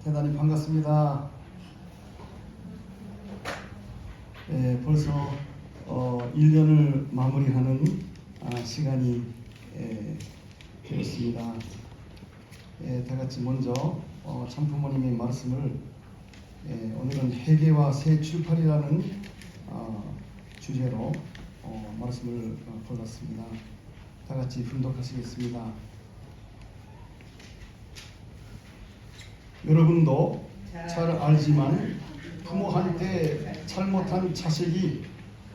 대단히 반갑습니다. 벌써 1년을 마무리하는 시간이 되었습니다. 다 같이 먼저 참부모님의 말씀을 오늘은 회개와 새 출발이라는 주제로 말씀을 골랐습니다. 다 같이 분독하시겠습니다. 여러분도 잘 알지만 부모한테 잘못한 자식이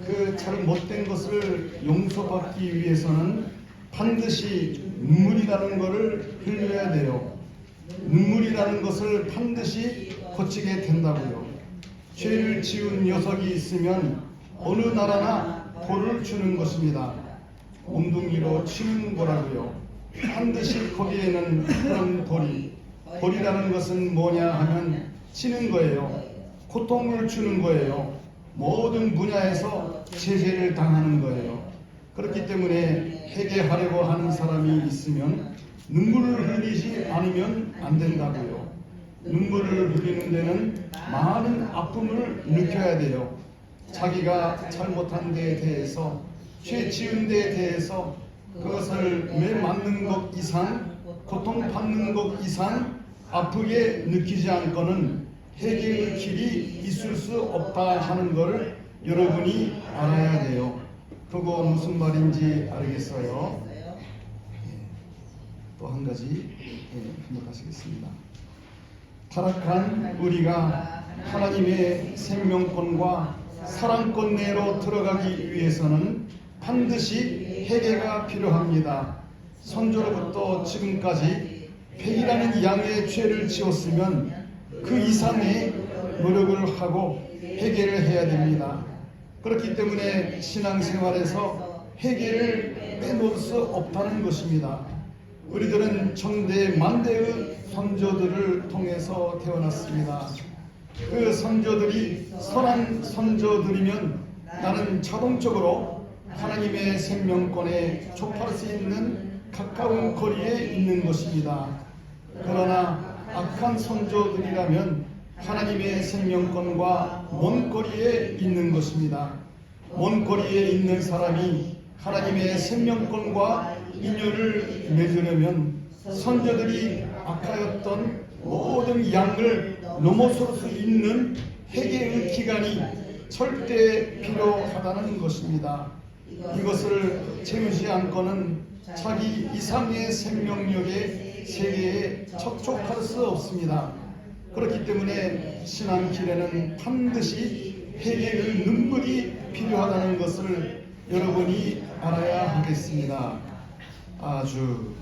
그 잘못된 것을 용서받기 위해서는 반드시 눈물이라는 것을 흘려야 돼요. 눈물이라는 것을 반드시 거치게 된다고요. 죄를 지은 녀석이 있으면 어느 나라나 벌을 주는 것입니다. 몽둥이로 치는 거라고요. 반드시 거기에는 그런 벌이라는 것은 뭐냐 하면 치는 거예요. 고통을 주는 거예요. 모든 분야에서 제재를 당하는 거예요. 그렇기 때문에 회개하려고 하는 사람이 있으면 눈물을 흘리지 않으면 안 된다고요. 눈물을 흘리는 데는 많은 아픔을 느껴야 돼요. 자기가 잘못한 데에 대해서, 죄 지은 데에 대해서 그것을 왜 맞는 것 이상, 고통받는 것 이상 아프게 느끼지 않고는 회개의 길이 있을 수 없다 하는 것을 여러분이 알아야 돼요. 그거 무슨 말인지 알겠어요? 또 한 가지 분석하시겠습니다. 타락한 우리가 하나님의 생명권과 사랑권 내로 들어가기 위해서는 반드시 회개가 필요합니다. 선조로부터 지금까지 100이라는 양의 죄를 지었으면 그 이상의 노력을 하고 회개를 해야 됩니다. 그렇기 때문에 신앙생활에서 회개를 빼놓을 수 없다는 것입니다. 우리들은 천대 만대의 선조들을 통해서 태어났습니다. 그 선조들이 선한 선조들이면 나는 자동적으로 하나님의 생명권에 좁할 수 있는 가까운 거리에 있는 것입니다. 그러나 악한 선조들이라면 하나님의 생명권과 먼 거리에 있는 것입니다. 먼 거리에 있는 사람이 하나님의 생명권과 인연을 맺으려면 선조들이 악하였던 모든 양을 넘어설 수 있는 회개의 기간이 절대 필요하다는 것입니다. 이것을 채우지 않고는 자기 이상의 생명력의 세계에 접촉할 수 없습니다. 그렇기 때문에 신앙길에는 반드시 회개의 눈물이 필요하다는 것을 여러분이 알아야 하겠습니다. 아주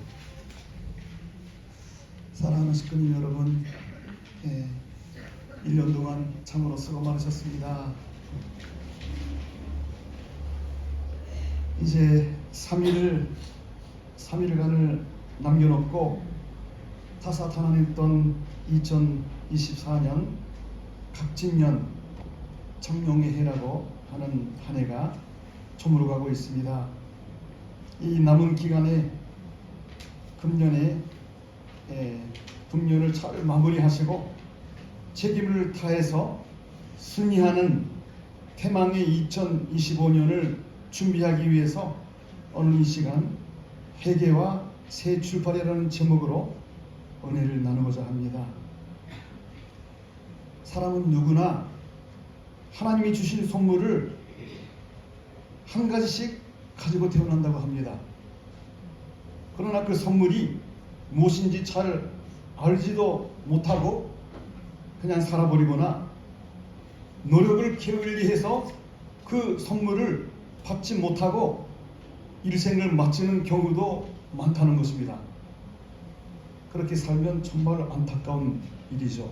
사랑하는 식구님 여러분, 1년 동안 참으로 수고 많으셨습니다. 이제 3일간을 남겨놓고 다사다난했던 2024년 갑진년 청룡의 해라고 하는 한 해가 저물어가고 있습니다. 이 남은 기간에 금년에 금년을 잘 마무리하시고 책임을 다해서 승리하는 태망의 2025년을 준비하기 위해서 오늘 이 시간 회개와 새 출발이라는 제목으로 은혜를 나누고자 합니다. 사람은 누구나 하나님이 주신 선물을 한 가지씩 가지고 태어난다고 합니다. 그러나 그 선물이 무엇인지 잘 알지도 못하고 그냥 살아버리거나 노력을 게을리해서 그 선물을 받지 못하고 일생을 마치는 경우도 많다는 것입니다. 그렇게 살면 정말 안타까운 일이죠.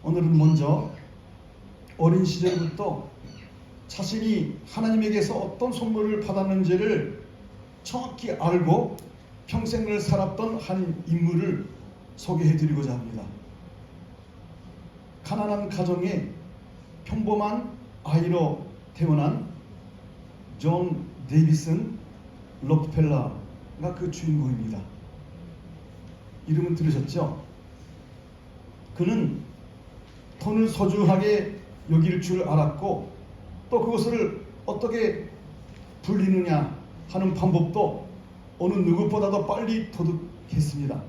오늘은 먼저 어린 시절부터 자신이 하나님에게서 어떤 선물을 받았는지를 정확히 알고 평생을 살았던 한 인물을 소개해드리고자 합니다. 가난한 가정에 평범한 아이로 태어난 존 데이비슨 록펠러가 그 주인공입니다. 이름은 들으셨죠? 그는 돈을 소중하게 여길 줄 알았고 또 그것을 어떻게 불리느냐 하는 방법도 어느 누구보다도 빨리 터득했습니다.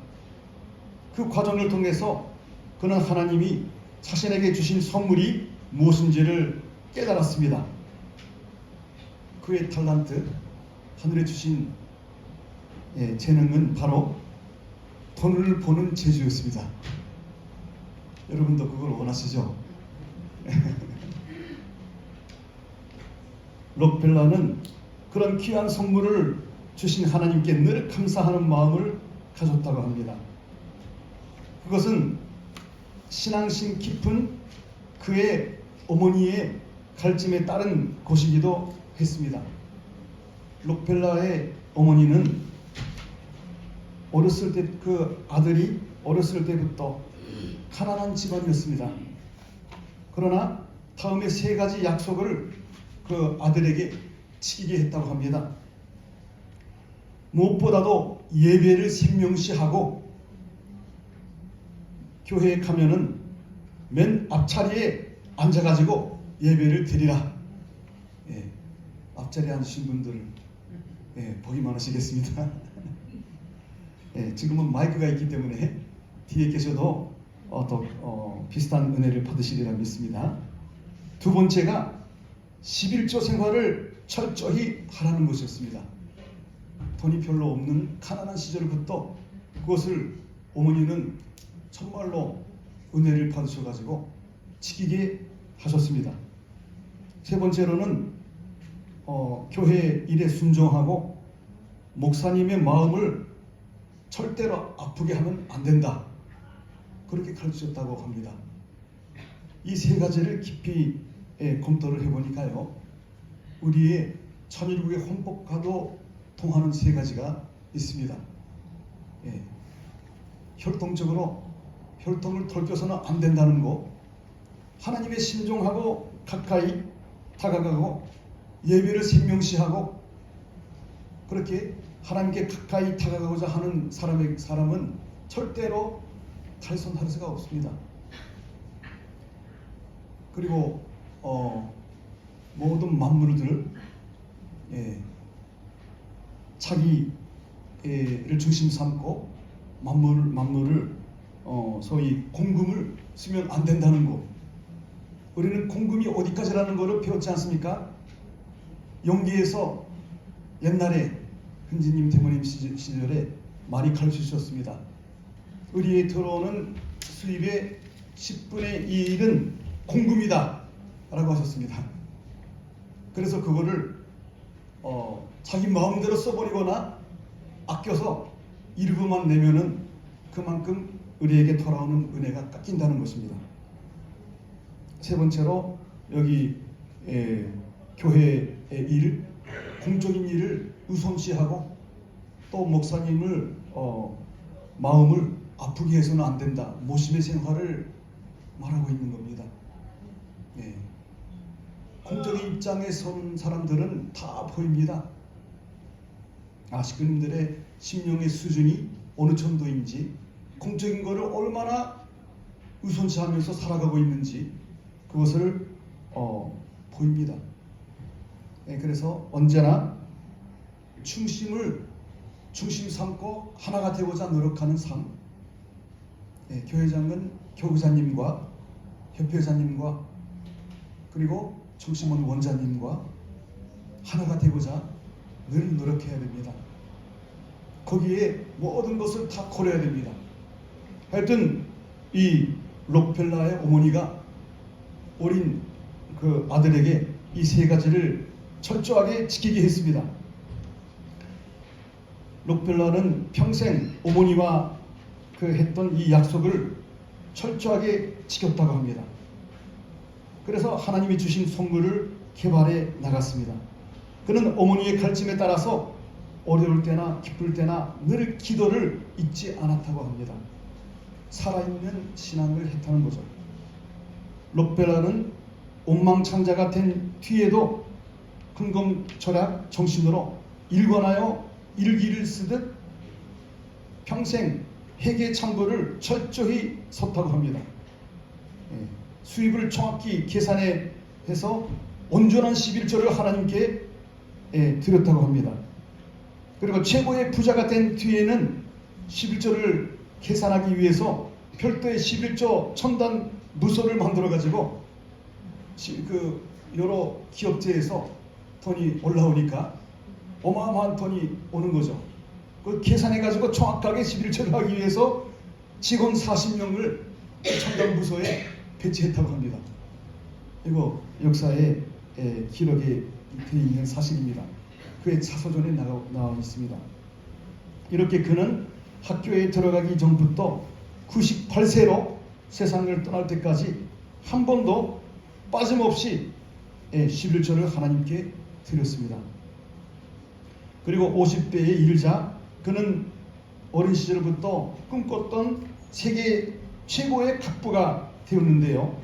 그 과정을 통해서 그는 하나님이 자신에게 주신 선물이 무엇인지를 깨달았습니다. 그의 탤런트, 하늘에 주신 재능은 바로 돈을 버는 재주였습니다. 여러분도 그걸 원하시죠? 록펠러는 그런 귀한 선물을 주신 하나님께 늘 감사하는 마음을 가졌다고 합니다. 그것은 신앙심 깊은 그의 어머니의 가르침에 따른 것이기도 했습니다. 록펠러의 어머니는 어렸을 때 그 아들이 어렸을 때부터 가난한 집안이었습니다. 그러나 다음에 세 가지 약속을 그 아들에게 지키게 했다고 합니다. 무엇보다도 예배를 생명시하고 교회에 가면은 맨 앞자리에 앉아가지고 예배를 드리라. 앞자리에 앉으신 분들 복이 많으시겠습니다. 지금은 마이크가 있기 때문에 뒤에 계셔도 비슷한 은혜를 받으시리라 믿습니다. 두 번째가 11조 생활을 철저히 하라는 것이었습니다. 돈이 별로 없는 가난한 시절부터 그것을 어머니는 정말로 은혜를 받으셔가지고 지키게 하셨습니다. 세 번째로는 교회 일에 순종하고 목사님의 마음을 절대로 아프게 하면 안 된다. 그렇게 가르치셨다고 합니다. 이 세 가지를 깊이 검토를 해보니까요, 우리의 천일국의 헌법과도 통하는 세 가지가 있습니다. 혈통적으로 혈통을 돌려서는 안 된다는 거, 하나님의 신종하고 가까이 다가가고 예배를 생명시하고 그렇게 하나님께 가까이 다가가고자 하는 사람은 절대로 탈선할 수가 없습니다. 그리고 모든 만물들 자기를 중심 삼고 만물을 소위 공금을 쓰면 안 된다는 거. 우리는 공금이 어디까지라는 것을 배웠지 않습니까? 영계에서 옛날에 흔지님 대모님 시절에 많이 가르치셨습니다. 우리에 들어오는 수입의 10분의 1은 공금이다 라고 하셨습니다. 그래서 그거를 자기 마음대로 써버리거나 아껴서 일부만 내면은 그만큼 우리에게 돌아오는 은혜가 깎인다는 것입니다. 세 번째로 여기 교회의 일, 공적인 일을 우선시하고 또 목사님을 마음을 아프게 해서는 안 된다. 모심의 생활을 말하고 있는 겁니다. 공적인 입장에 선 사람들은 다 보입니다. 식구님들의 심령의 수준이 어느 정도인지, 공적인 것을 얼마나 우선시하면서 살아가고 있는지 그것을 보입니다. 그래서 언제나 중심 삼고 하나가 되고자 노력하는 삶. 교회장은 교구자님과 협회장님과 그리고 중심원 원장님과 하나가 되고자 늘 노력해야 됩니다. 거기에 모든 것을 다 고려해야 됩니다. 하여튼 이 록펠러의 어머니가 어린 그 아들에게 이 세 가지를 철저하게 지키게 했습니다. 록펠러는 평생 어머니와 그 했던 이 약속을 철저하게 지켰다고 합니다. 그래서 하나님이 주신 선물을 개발해 나갔습니다. 그는 어머니의 가르침에 따라서 어려울 때나 기쁠 때나 늘 기도를 잊지 않았다고 합니다. 살아있는 신앙을 했다는 거죠. 록펠러는 옥망창자가 된 뒤에도 흥금철학 정신으로 일관하여 일기를 쓰듯 평생 회개 창고를 철저히 섰다고 합니다. 수입을 정확히 계산해서 온전한 11조를 하나님께 드렸다고 합니다. 그리고 최고의 부자가 된 뒤에는 11조를 계산하기 위해서 별도의 11조 첨단 무소를 만들어 가지고 여러 기업체에서 돈이 올라오니까 어마어마한 돈이 오는 거죠. 그 계산해 가지고 정확하게 11조를 하기 위해서 직원 40명을 첨단 부서에 배치했다고 합니다. 이거 역사에 기록에 되어 있는 사실입니다. 그의 자서전에 나와 있습니다. 이렇게 그는 학교에 들어가기 전부터 98세로 세상을 떠날 때까지 한 번도 빠짐없이 11조를 하나님께 드렸습니다. 그리고 50대에 이르자 그는 어린 시절부터 꿈꿨던 세계 최고의 갑부가 되었는데요.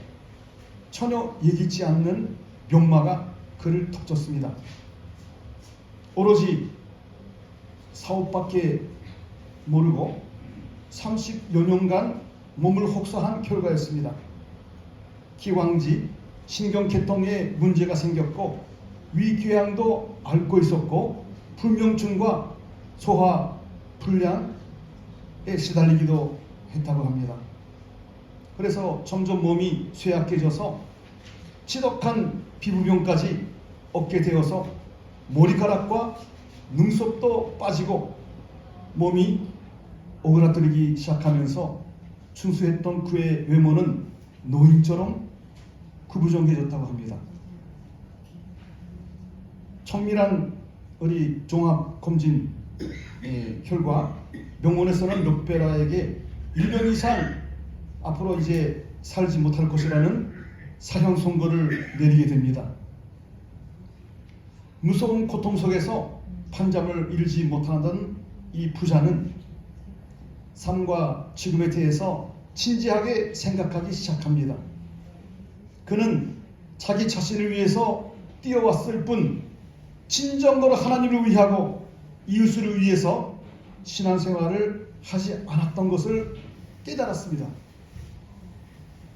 전혀 예기치 않는 병마가 그를 덮쳤습니다. 오로지 사업밖에 모르고 30여 년간 몸을 혹사한 결과였습니다. 기왕지, 신경계통에 문제가 생겼고 위궤양도 앓고 있었고 불면증과 소화 불량에 시달리기도 했다고 합니다. 그래서 점점 몸이 쇠약해져서 지독한 피부병까지 얻게 되어서 머리카락과 눈썹도 빠지고 몸이 오그라들기 시작하면서 준수했던 그의 외모는 노인처럼 구부정해졌다고 합니다. 정밀한 우리 종합검진 결과 병원에서는 록벨라에게 1년 이상 앞으로 이제 살지 못할 것이라는 사형 선고를 내리게 됩니다. 무서운 고통 속에서 판잠을 이루지 못하는 이 부자는 삶과 죽음에 대해서 진지하게 생각하기 시작합니다. 그는 자기 자신을 위해서 뛰어왔을 뿐 진정으로 하나님을 위하고 이웃을 위해서 신앙생활을 하지 않았던 것을 깨달았습니다.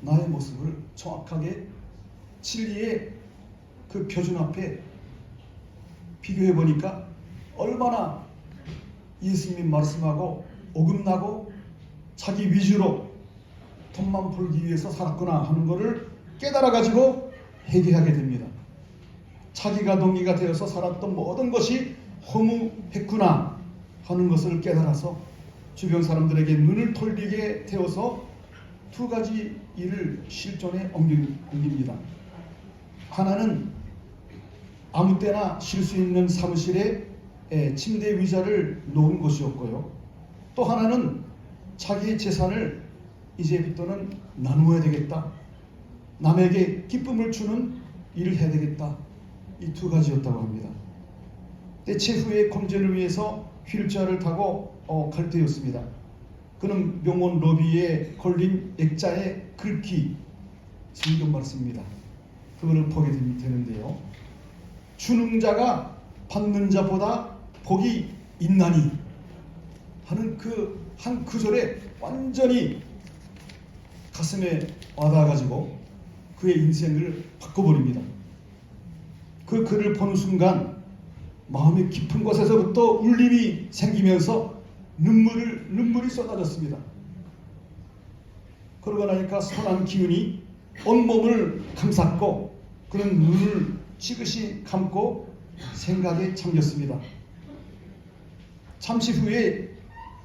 나의 모습을 정확하게 진리의 그 표준 앞에 비교해 보니까 얼마나 예수님이 말씀하고 어긋나고 자기 위주로 돈만 벌기 위해서 살았구나 하는 것을 깨달아 가지고 회개하게 됩니다. 자기가 동기가 되어서 살았던 모든 것이 허무했구나 하는 것을 깨달아서 주변 사람들에게 눈을 돌리게 되어서 두 가지 일을 실존에 옮깁니다. 하나는 아무 때나 쉴 수 있는 사무실에 침대 의자를 놓은 것이었고요. 또 하나는 자기의 재산을 이제부터는 나누어야 되겠다. 남에게 기쁨을 주는 일을 해야 되겠다. 이 두 가지였다고 합니다. 최후의 검진을 위해서 휠체어를 타고 갈 때였습니다. 그는 병원 로비에 걸린 액자의 글귀, 성경 말씀입니다. 그거를 보게 되는데요. 주는 자가 받는 자보다 복이 있나니 하는 그 한 구절에 완전히 가슴에 와닿아가지고 그의 인생을 바꿔버립니다. 그 글을 보는 순간 마음의 깊은 곳에서부터 울림이 생기면서 눈물이 쏟아졌습니다. 그러고 나니까 선한 기운이 온몸을 감쌌고 그는 눈을 지그시 감고 생각에 잠겼습니다. 잠시 후에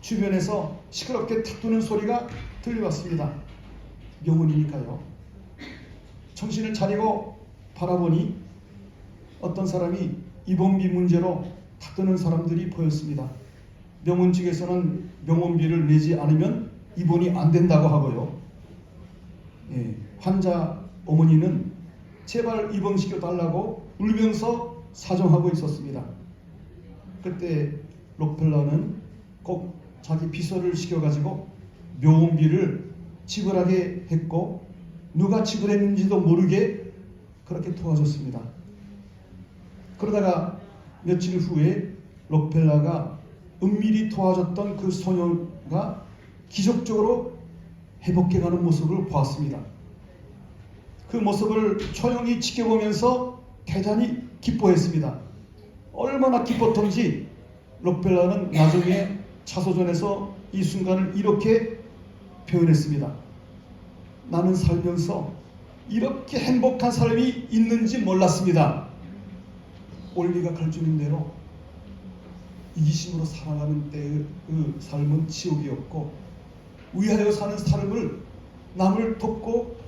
주변에서 시끄럽게 탁두는 소리가 들려왔습니다. 명언이니까요. 정신을 차리고 바라보니 어떤 사람이 입원비 문제로 탁드는 사람들이 보였습니다. 병원 측에서는 병원비를 내지 않으면 입원이 안 된다고 하고요. 환자 어머니는 제발 입원시켜 달라고 울면서 사정하고 있었습니다. 그때 록펠러는 꼭 자기 비서를 시켜가지고 병원비를 지불하게 했고 누가 지불했는지도 모르게 그렇게 도와줬습니다. 그러다가 며칠 후에 록펠러가 은밀히 도와줬던 그 소녀가 기적적으로 회복해가는 모습을 보았습니다. 그 모습을 조용히 지켜보면서 대단히 기뻐했습니다. 얼마나 기뻤던지 록펠러는 나중에 자서전에서 이 순간을 이렇게 표현했습니다. 나는 살면서 이렇게 행복한 삶이 있는지 몰랐습니다. 올리가 가르치는 대로 이기심으로 살아가는 때의 그 삶은 지옥이었고, 위하여 사는 삶을 남을 돕고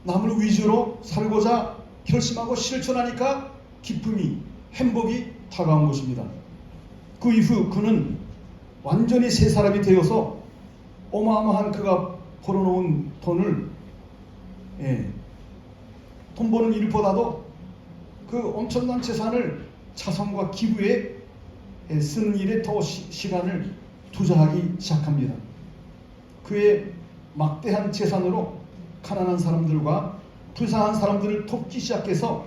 남을 위주로 살고자 결심하고 실천하니까 기쁨이, 행복이 다가온 것입니다. 그 이후 그는 완전히 새 사람이 되어서 어마어마한 그가 벌어놓은 돈을, 돈 버는 일보다도 그 엄청난 재산을 자선과 기부에 쓰는 일에 더 시간을 투자하기 시작합니다. 그의 막대한 재산으로 가난한 사람들과 불쌍한 사람들을 돕기 시작해서,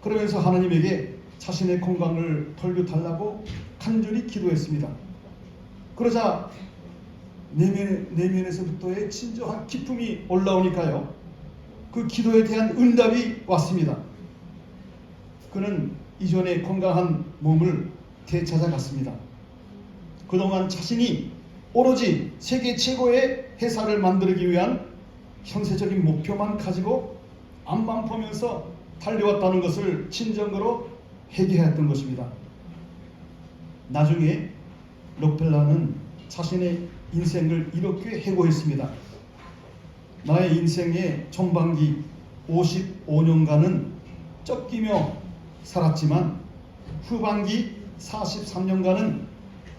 그러면서 하나님에게 자신의 건강을 돌려달라고 간절히 기도했습니다. 그러자 내면에서부터의 진정한 기쁨이 올라오니까요, 그 기도에 대한 응답이 왔습니다. 그는 이전에 건강한 몸을 되찾아갔습니다. 그동안 자신이 오로지 세계 최고의 회사를 만들기 위한 현세적인 목표만 가지고 앞만 보면서 달려왔다는 것을 진정으로 회개했던 것입니다. 나중에 록펠러는 자신의 인생을 이렇게 회고했습니다. 나의 인생의 전반기 55년간은 쫓기며 살았지만 후반기 43년간은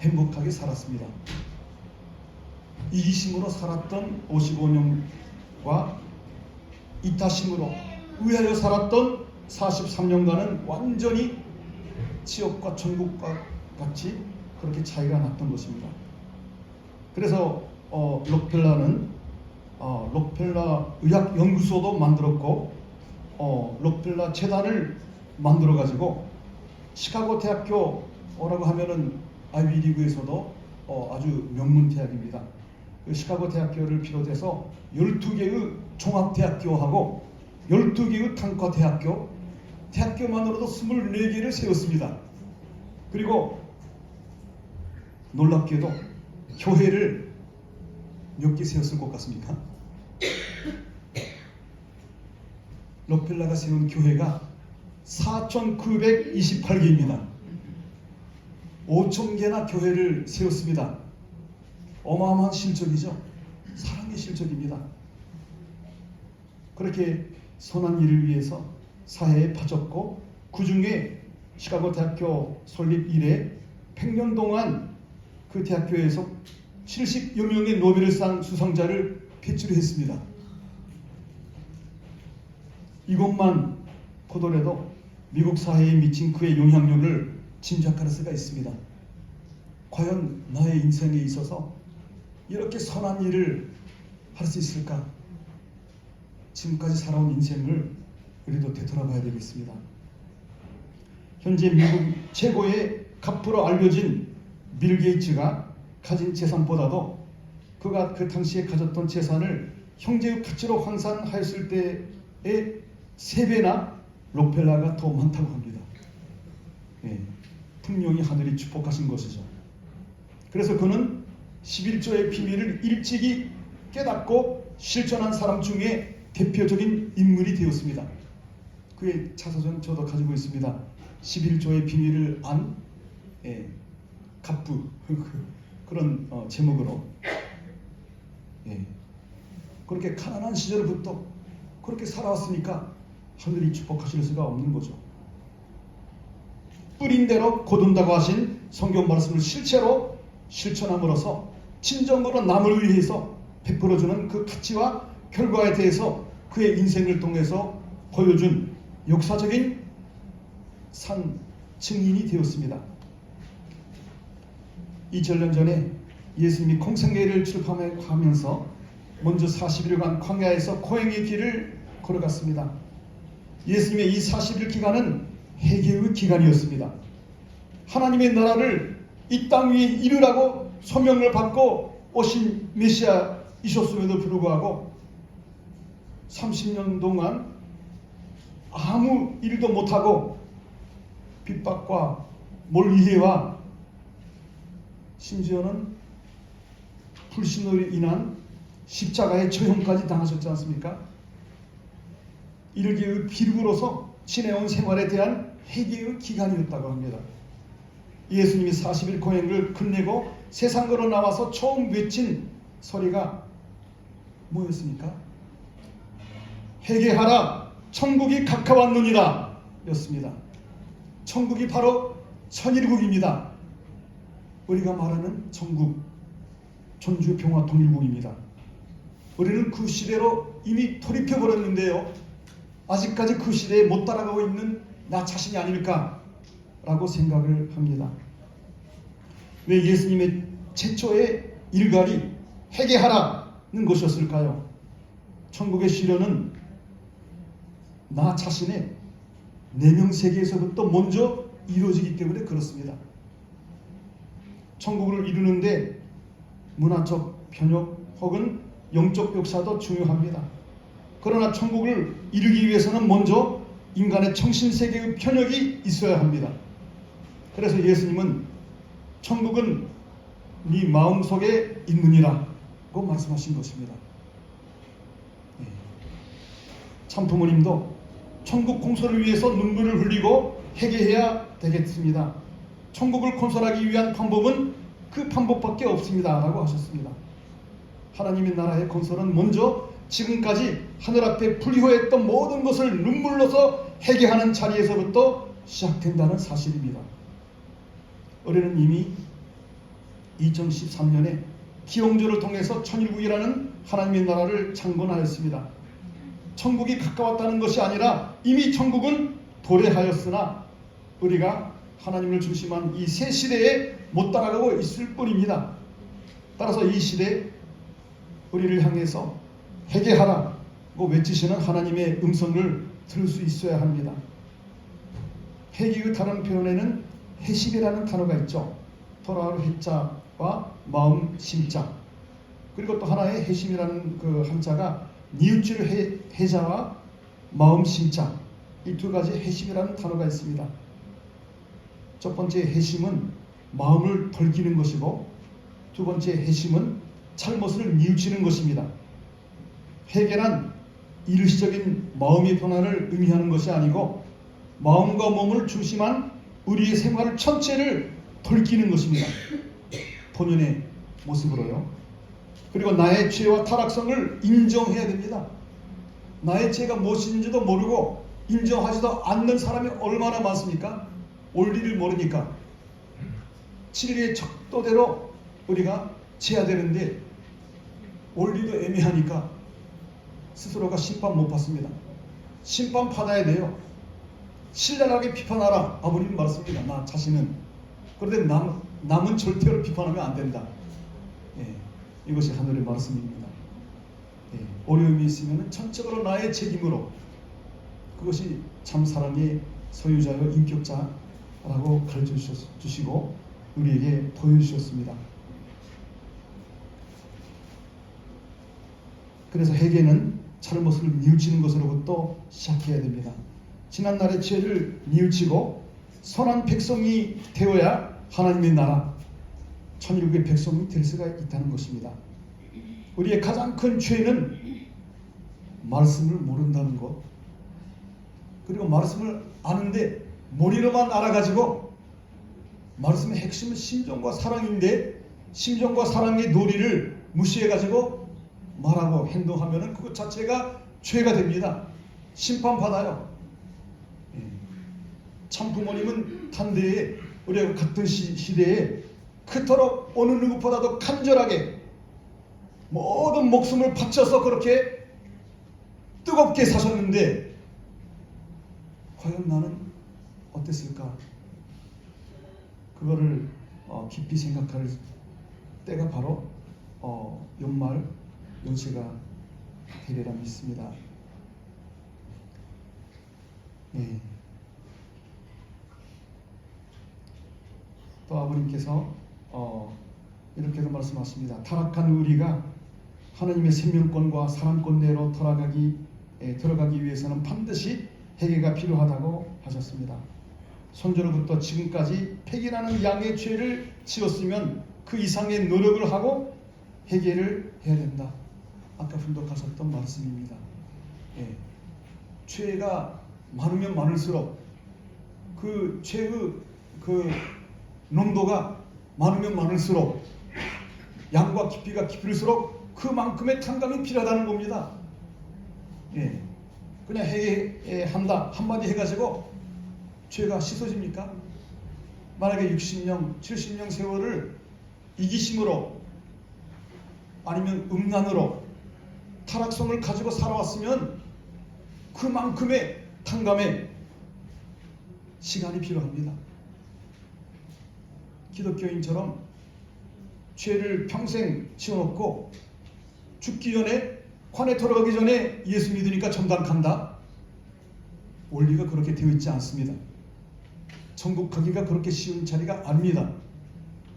행복하게 살았습니다. 이기심으로 살았던 55년과 이타심으로 위하여 살았던 43년간은 완전히 지옥과 천국과 같이 그렇게 차이가 났던 것입니다. 그래서 록펠러는 록펠러 의학연구소도 만들었고, 록펠러 재단을 만들어 가지고 시카고 대학교라고 하면은 아이비리그에서도 아주 명문 대학입니다. 그 시카고 대학교를 비롯해서 12개의 종합대학교하고 12개의 단과대학교, 대학교만으로도 24개를 세웠습니다. 그리고 놀랍게도 교회를 몇 개 세웠을 것 같습니까? 록펠러가 세운 교회가 4,928개입니다. 5,000개나 교회를 세웠습니다. 어마어마한 실적이죠. 사랑의 실적입니다. 그렇게 선한 일을 위해서 사회에 바쳤고, 그 중에 시카고 대학교 설립 이래 100년 동안 그 대학교에서 70여 명의 노벨상 수상자를 배출했습니다. 이것만 보더라도 미국 사회에 미친 그의 영향력을 짐작할 수가 있습니다. 과연 나의 인생에 있어서 이렇게 선한 일을 할 수 있을까? 지금까지 살아온 인생을 우리도 되돌아봐야 되겠습니다. 현재 미국 최고의 갑부로 알려진 빌 게이츠가 가진 재산보다도 그가 그 당시에 가졌던 재산을 형제의 가치로 환산하였을 때의 3배나 록펠러가 더 많다고 합니다. 분명히 하늘이 축복하신 것이죠. 그래서 그는 11조의 비밀을 일찍이 깨닫고 실천한 사람 중에 대표적인 인물이 되었습니다. 그의 자서전 저도 가지고 있습니다. 11조의 비밀을 안 갑부 그런 제목으로, 그렇게 가난한 시절부터 그렇게 살아왔으니까 하늘이 축복하실 수가 없는 거죠. 뿌린 대로 거둔다고 하신 성경 말씀을 실체로 실천함으로써 진정으로 남을 위해서 베풀어주는 그 가치와 결과에 대해서 그의 인생을 통해서 보여준 역사적인 산 증인이 되었습니다. 2000년 전에 예수님이 공생애를 출판하면서 먼저 40일간 광야에서 고행의 길을 걸어갔습니다. 예수님의 이 40일 기간은 회개의 기간이었습니다. 하나님의 나라를 이 땅 위에 이루라고 소명을 받고 오신 메시아이셨음에도 불구하고 30년 동안 아무 일도 못하고 핍박과 몰이해와 심지어는 불신으로 인한 십자가의 처형까지 당하셨지 않습니까? 일개의 비극으로서 지내온 생활에 대한 회개의 기간이었다고 합니다. 예수님이 40일 고행을 끝내고 세상으로 나와서 처음 외친 소리가 뭐였습니까? 회개하라, 천국이 가까웠느니라 였습니다. 천국이 바로 천일국입니다. 우리가 말하는 천국, 천주평화통일국입니다. 우리는 그 시대로 이미 돌입해버렸는데요, 아직까지 그 시대에 못 따라가고 있는 나 자신이 아닐까라고 생각을 합니다. 왜 예수님의 최초의 일갈이 회개하라는 것이었을까요? 천국의 시련은 나 자신의 내면 세계에서부터 먼저 이루어지기 때문에 그렇습니다. 천국을 이루는데 문화적 편협 혹은 영적 묘사도 중요합니다. 그러나 천국을 이루기 위해서는 먼저 인간의 정신세계의 편협이 있어야 합니다. 그래서 예수님은 천국은 네 마음속에 있느니라고 말씀하신 것입니다. 참부모님도 천국 공소를 위해서 눈물을 흘리고 회개해야 되겠습니다. 천국을 건설하기 위한 방법은 그 방법밖에 없습니다 라고 하셨습니다. 하나님의 나라의 건설은 먼저 지금까지 하늘 앞에 불효했던 모든 것을 눈물로서 회개하는 자리에서부터 시작된다는 사실입니다. 우리는 이미 2013년에 기용조를 통해서 천일국이라는 하나님의 나라를 창건하였습니다. 천국이 가까웠다는 것이 아니라 이미 천국은 도래하였으나 우리가 하나님을 중심한 이 새 시대에 못 따라가고 있을 뿐입니다. 따라서 이 시대에 우리를 향해서 회개하라고 외치시는 하나님의 음성을 들을 수 있어야 합니다. 회개의 다른 표현에는 회심이라는 단어가 있죠. 토라로 해자와 마음 심자, 그리고 또 하나의 회심이라는 그 한자가 니우치를 해자와 마음 심자, 이 두 가지 회심이라는 단어가 있습니다. 첫 번째 회심은 마음을 덜기는 것이고, 두 번째 회심은 잘못을 뉘우치는 것입니다. 회개란 일시적인 마음의 변화를 의미하는 것이 아니고 마음과 몸을 중심한 우리의 생활 전체를 돌이키는 것입니다. 본연의 모습으로요. 그리고 나의 죄와 타락성을 인정해야 됩니다. 나의 죄가 무엇인지도 모르고 인정하지도 않는 사람이 얼마나 많습니까? 원리를 모르니까 진리의 척도대로 우리가 죄야 되는데 원리도 애매하니까 스스로가 심판 못 받습니다. 심판 받아야 돼요. 신랄하게 비판하라, 아버님 말씀입니다. 나 자신은. 그런데 남은 절대로 비판하면 안 된다. 이것이 하늘의 말씀입니다. 어려움이 있으면 전적으로 나의 책임으로, 그것이 참 사랑의 소유자요 인격자라고 가르쳐 주시고 우리에게 보여주셨습니다. 그래서 회개는 잘못을 뉘우치는 것으로부터 시작해야 됩니다. 지난날의 죄를 뉘우치고 선한 백성이 되어야 하나님의 나라, 천일국의 백성이 될 수가 있다는 것입니다. 우리의 가장 큰 죄는 말씀을 모른다는 것, 그리고 말씀을 아는데 머리로만 알아가지고, 말씀의 핵심은 심정과 사랑인데 심정과 사랑의 논리를 무시해가지고 말하고 행동하면 그것 자체가 죄가 됩니다. 심판받아요. 참 부모님은 탄대에 우리가 같은 시대에 그토록 어느 누구보다도 간절하게 모든 목숨을 바쳐서 그렇게 뜨겁게 사셨는데 과연 나는 어땠을까? 그거를 깊이 생각할 때가 바로 연말 연세가 되리라 믿습니다. 또 아버님께서 이렇게도 말씀하십니다. 타락한 우리가 하나님의 생명권과 사랑권 내로 돌아가기 들어가기 위해서는 반드시 회개가 필요하다고 하셨습니다. 손주로부터 지금까지 팩이라는 양의 죄를 지었으면 그 이상의 노력을 하고 회개를 해야 된다. 아까 분독하셨던 말씀입니다. 죄가 많으면 많을수록 그 죄의 그 농도가 많으면 많을수록 양과 깊이가 깊을수록 그만큼의 탕감이 필요하다는 겁니다. 그냥 회개한다 한마디 해가지고 죄가 씻어집니까? 만약에 60년, 70년 세월을 이기심으로 아니면 음란으로 타락성을 가지고 살아왔으면 그만큼의 탕감에 시간이 필요합니다. 기독교인처럼 죄를 평생 지어놓고 죽기 전에 관에 들어가기 전에 예수 믿으니까 전당 간다. 원리가 그렇게 되어 있지 않습니다. 천국 가기가 그렇게 쉬운 자리가 아닙니다.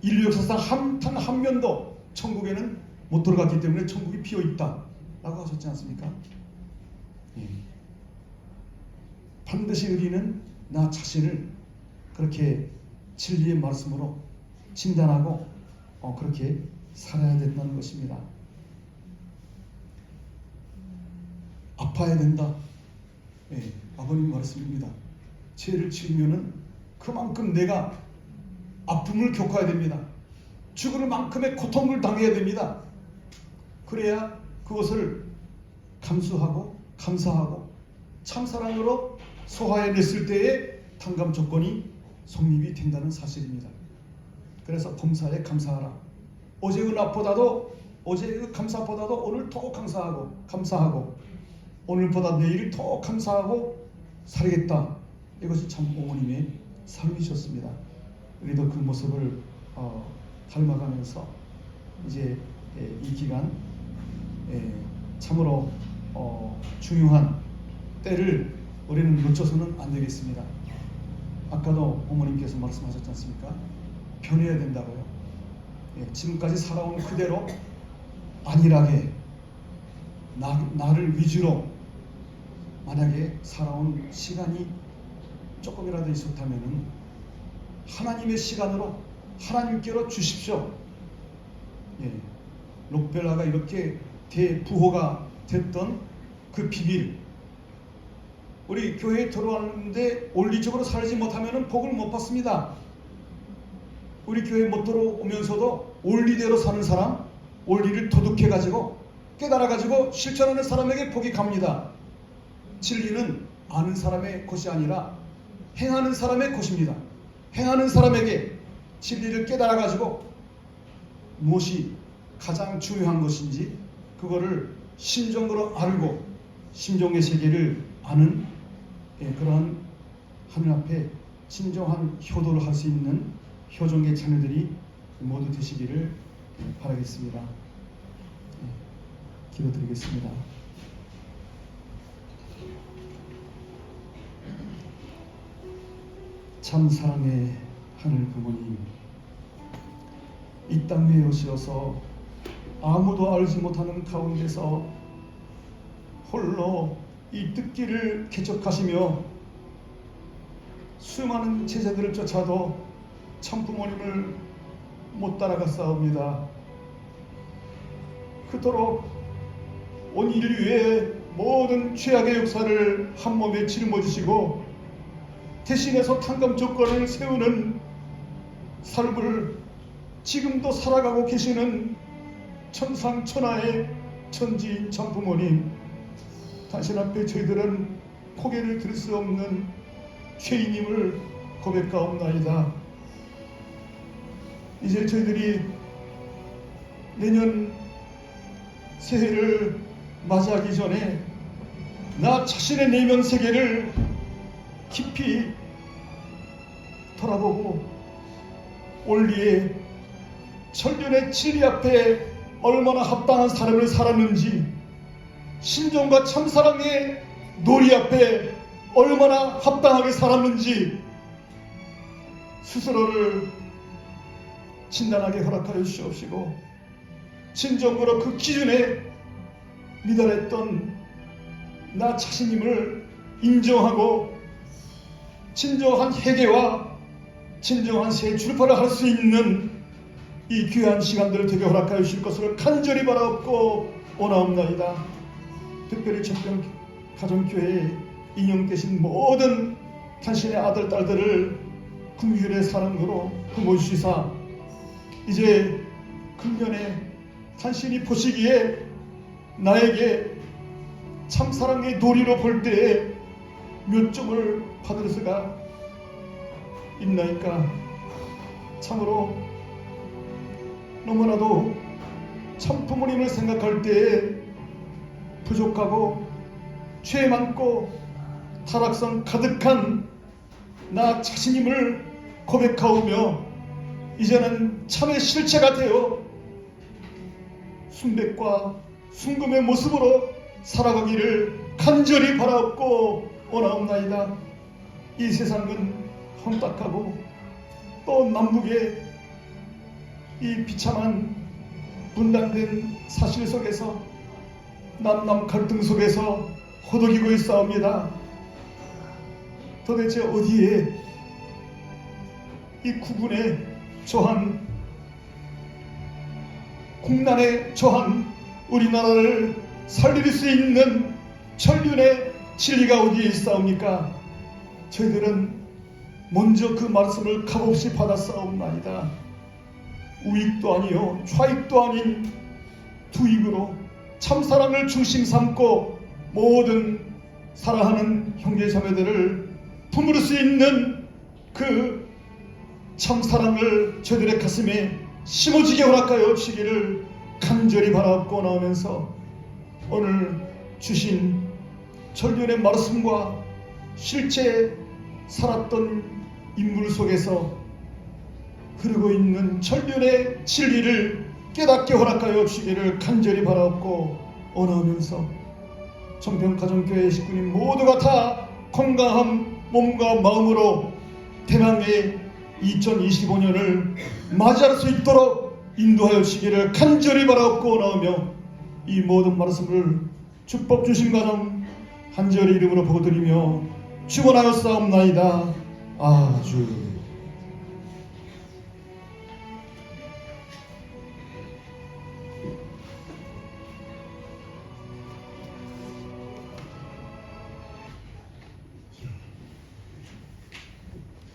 인류 역사상 단 한 명도 천국에는 못 들어갔기 때문에 천국이 비어 있다 라고 하셨지 않습니까? 반드시 우리는 나 자신을 그렇게 진리의 말씀으로 진단하고 그렇게 살아야 된다는 것입니다. 아파야 된다. 아버님 말씀입니다. 죄를 지으면은 그만큼 내가 아픔을 겪어야 됩니다. 죽을 만큼의 고통을 당해야 됩니다. 그래야 그것을 감수하고 감사하고 참사랑으로 소화해냈을 때의 탕감 조건이 성립이 된다는 사실입니다. 그래서 범사에 감사하라. 어제의 낮보다도 어제의 감사보다도 오늘 더 감사하고 오늘보다 내일 더 감사하고 살겠다. 이것이 참 어머님의 삶이셨습니다. 우리도 그 모습을 닮아가면서 이제 이 기간 참으로 중요한 때를 우리는 놓쳐서는 안 되겠습니다. 아까도 어머님께서 말씀하셨지 않습니까? 변해야 된다고요. 지금까지 살아온 그대로 안일하게 나를 위주로 만약에 살아온 시간이 조금이라도 있었다면 하나님의 시간으로 하나님께로 주십시오. 록벨라가 이렇게 대부호가 됐던 그 비밀, 우리 교회에 들어왔는데 원리적으로 살지 못하면 복을 못 받습니다. 우리 교회에 못 들어오면서도 원리대로 사는 사람, 원리를 도둑해가지고 깨달아가지고 실천하는 사람에게 복이 갑니다. 진리는 아는 사람의 것이 아니라 행하는 사람의 것입니다. 행하는 사람에게 진리를 깨달아가지고 무엇이 가장 중요한 것인지 그거를 심정으로 알고 심정의 세계를 아는 그러한 하늘 앞에 진정한 효도를 할 수 있는 효종의 자녀들이 모두 되시기를 바라겠습니다. 기도드리겠습니다. 참 사랑의 하늘 부모님, 이 땅 위에 오셔서 아무도 알지 못하는 가운데서 홀로 이 뜻길을 개척하시며 수많은 제자들을 쫓아도 참 부모님을 못 따라갔사옵니다. 그토록 온 인류의 모든 죄악의 역사를 한 몸에 짊어지시고 대신해서 탕감 조건을 세우는 삶을 지금도 살아가고 계시는 천상천하의 천지인 참부모님, 당신 앞에 저희들은 고개를 들 수 없는 죄인임을 고백하옵나이다. 이제 저희들이 내년 새해를 맞이하기 전에 나 자신의 내면 세계를 깊이 돌아보고 원리의 천륜의 진리 앞에 얼마나 합당한 삶을 살았는지, 신정과 참사랑의 놀이 앞에 얼마나 합당하게 살았는지 스스로를 진단하게 허락하여 주시옵시고, 진정으로 그 기준에 미달했던 나 자신임을 인정하고 진정한 회개와 진정한 새 출발을 할 수 있는 이 귀한 시간들을 되게 허락하여 주실 것을 간절히 바라옵고 원하옵나이다. 특별히 첫병 가정교회에 인용되신 모든 당신의 아들 딸들을 긍휼의 사랑으로 품어주시사 이제 금년에 당신이 보시기에 나에게 참사랑의 도리로 볼 때에 몇 점을 받을 수가 있나이까. 참으로 너무나도 참 부모님을 생각할 때에 부족하고 죄 많고 타락성 가득한 나 자신임을 고백하오며 이제는 참의 실체가 되어 순백과 순금의 모습으로 살아가기를 간절히 바라옵고 원하옵나이다. 이 세상은 혼탁하고 또 남북의 이 비참한 분단된 사실 속에서 남남 갈등 속에서 호덕이고 있사옵니다. 도대체 어디에 이 구분에 처한 국난에 처한 우리나라를 살릴 수 있는 천륜의 진리가 어디에 있사옵니까? 저희들은 먼저 그 말씀을 값없이 받았사옵나이다. 우익도 아니요 좌익도 아닌 두익으로 참사랑을 중심 삼고 모든 사랑하는 형제자매들을 품을 수 있는 그 참사랑을 저희들의 가슴에 심어지게 허락하여 주시기를 간절히 바라옵고 나오면서 오늘 주신 천륜의 말씀과 실제 살았던 인물 속에서 흐르고 있는 천륜의 진리를 깨닫게 허락하여 주시기를 간절히 바라옵고 원하면서 정평가정교회 식구님 모두가 다 건강한 몸과 마음으로 대망의 2025년을 맞이할 수 있도록 인도하여 주시기를 간절히 바라옵고 원하며 이 모든 말씀을 축복 주신 가정 간절히 이름으로 보고드리며 축원하였사옵나이다. 아주